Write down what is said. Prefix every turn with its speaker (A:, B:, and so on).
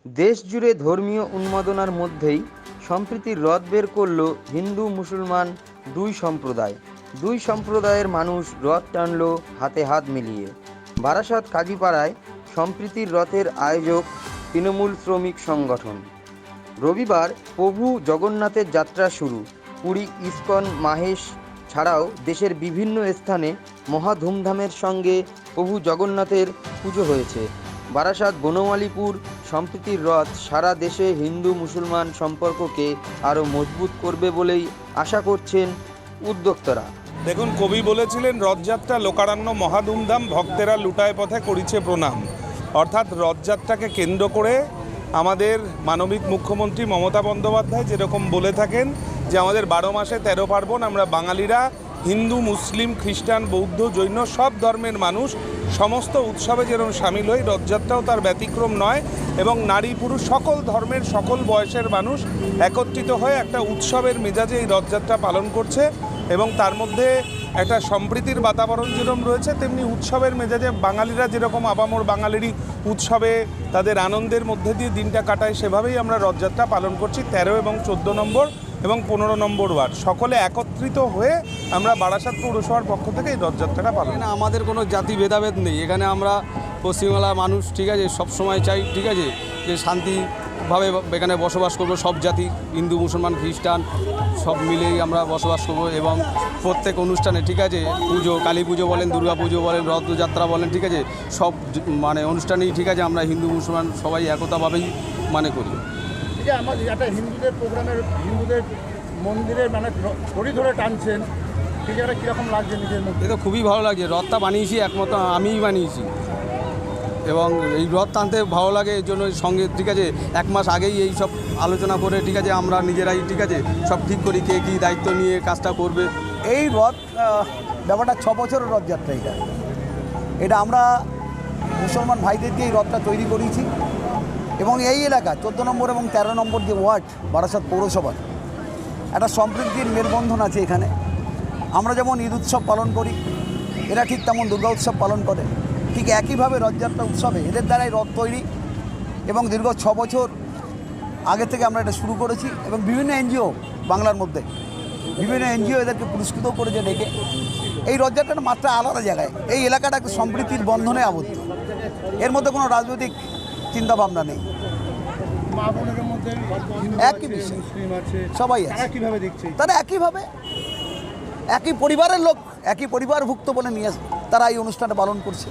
A: দেশ জুড়ে ধর্মীয় উন্মাদনার মধ্যেই সম্প্রীতির রথ বের করল হিন্দু মুসলমান দুই সম্প্রদায়ের মানুষ রথ টানল হাতে হাত মিলিয়ে। বারাসাত কাজীপাড়ায় সম্প্রীতির রথের আয়োজক তৃণমূল শ্রমিক সংগঠন। রবিবার প্রভু জগন্নাথের যাত্রা শুরু। পুরী ইস্কন মাহেশ ছাড়াও দেশের বিভিন্ন স্থানে মহা ধুমধামের সঙ্গে প্রভু জগন্নাথের পুজো হয়েছে। বারাসাত বনমালীপুর সম্প্রীতির রথ সারা দেশে হিন্দু মুসলমান সম্পর্ককে আরও মজবুত করবে বলেই আশা করছেন উদ্যোক্তারা।
B: দেখুন, কবি বলেছিলেন, রথযাত্রা লোকারণ্য মহাধুমধাম, ভক্তেরা লুটায় পথে করিছে প্রণাম। অর্থাৎ রথযাত্রাকে কেন্দ্র করে আমাদের মানবিক মুখ্যমন্ত্রী মমতা বন্দ্যোপাধ্যায় যেরকম বলে থাকেন যে আমাদের 12 মাসে 13 পার্বণ, আমরা বাঙালিরা হিন্দু মুসলিম খ্রিস্টান বৌদ্ধ জৈন সব ধর্মের মানুষ সমস্ত উৎসবে যেরকম সামিল হই, রথযাত্রাও তার ব্যতিক্রম নয়। এবং নারী পুরুষ সকল ধর্মের সকল বয়সের মানুষ একত্রিত হয়ে একটা উৎসবের মেজাজে এই রথযাত্রা পালন করছে। এবং তার মধ্যে একটা সম্প্রীতির বাতাবরণ যেরকম রয়েছে, তেমনি উৎসবের মেজাজে বাঙালিরা যেরকম আপামর বাঙালিরই উৎসবে তাদের আনন্দের মধ্যে দিয়ে দিনটা কাটায়, সেভাবেই আমরা রথযাত্রা পালন করছি। 13 এবং 14 নম্বর এবং 15 নম্বর ওয়ার্ড সকলে একত্রিত হয়ে আমরা বারাসাত পৌরসভার পক্ষ থেকে এই রথযাত্রাটা পালন।
C: আমাদের কোনো জাতি ভেদাভেদ নেই এখানে। আমরা পশ্চিমবাংলার মানুষ, ঠিক আছে, সবসময় চাই, ঠিক আছে, যে শান্তিভাবে এখানে বসবাস করবো। সব জাতি, হিন্দু মুসলমান খ্রিস্টান সব মিলেই আমরা বসবাস করবো। এবং প্রত্যেক অনুষ্ঠানে, ঠিক আছে, পুজো, কালী পুজো বলেন, দুর্গা পুজো বলেন, রথযাত্রা বলেন, ঠিক আছে, সব অনুষ্ঠানেই, ঠিক আছে, আমরা হিন্দু মুসলমান সবাই একতাভাবেই করি।
D: যে আমাদের একটা হিন্দুদের প্রোগ্রামের, হিন্দুদের মন্দিরের ঘড়ি ধরে টানছেন, ঠিক আছে, কীরকম লাগছে নিজের মধ্যে?
C: এটা খুবই ভালো লাগছে। রথটা বানিয়েছি একমাত্র আমিই বানিয়েছি এবং এই রথ টানতে ভালো লাগে। এর জন্য সঙ্গে, ঠিক আছে, 1 মাস আগেই এই সব আলোচনা করে, ঠিক আছে, আমরা নিজেরাই, ঠিক আছে, সব ঠিক করি কে কী দায়িত্ব নিয়ে কাজটা করবে।
E: এই রথ ব্যাপারটা 6 বছরের রথযাত্রা। এটা আমরা মুসলমান ভাইদের দিয়ে এই রথটা তৈরি করেছি। এবং এই এলাকা 14 নম্বর এবং 13 নম্বর যে ওয়ার্ড বারাসাত পৌরসভার একটা সম্প্রীতির মেলবন্ধন আছে এখানে। আমরা যেমন ঈদ উৎসব পালন করি, এরা ঠিক তেমন দুর্গা উৎসব পালন করে। ঠিক একইভাবে রথযাত্রা উৎসবে এদের দ্বারাই রথ তৈরি। এবং দীর্ঘ 6 বছর আগে থেকে আমরা এটা শুরু করেছি। এবং বিভিন্ন এনজিও, বাংলার মধ্যে বিভিন্ন এনজিও এদেরকে পুরস্কৃত করেছে ডেকে। এই রথযাত্রাটা মাত্রা আলাদা জায়গায়। এই এলাকাটা একটা সম্প্রীতির বন্ধনে আবদ্ধ। এর মধ্যে কোনো রাজনৈতিক চিন্তাভাবনা নেই।
D: মা বোনের মধ্যে
E: একই বিষয়,
D: মুসলিম আছে,
E: সবাই
D: তারা
E: আছে।
D: কীভাবে দেখছে?
E: তারা একইভাবে, একই পরিবারের লোক, একই পরিবারভুক্ত বলে নিয়ে তারা এই অনুষ্ঠানটা পালন করছে।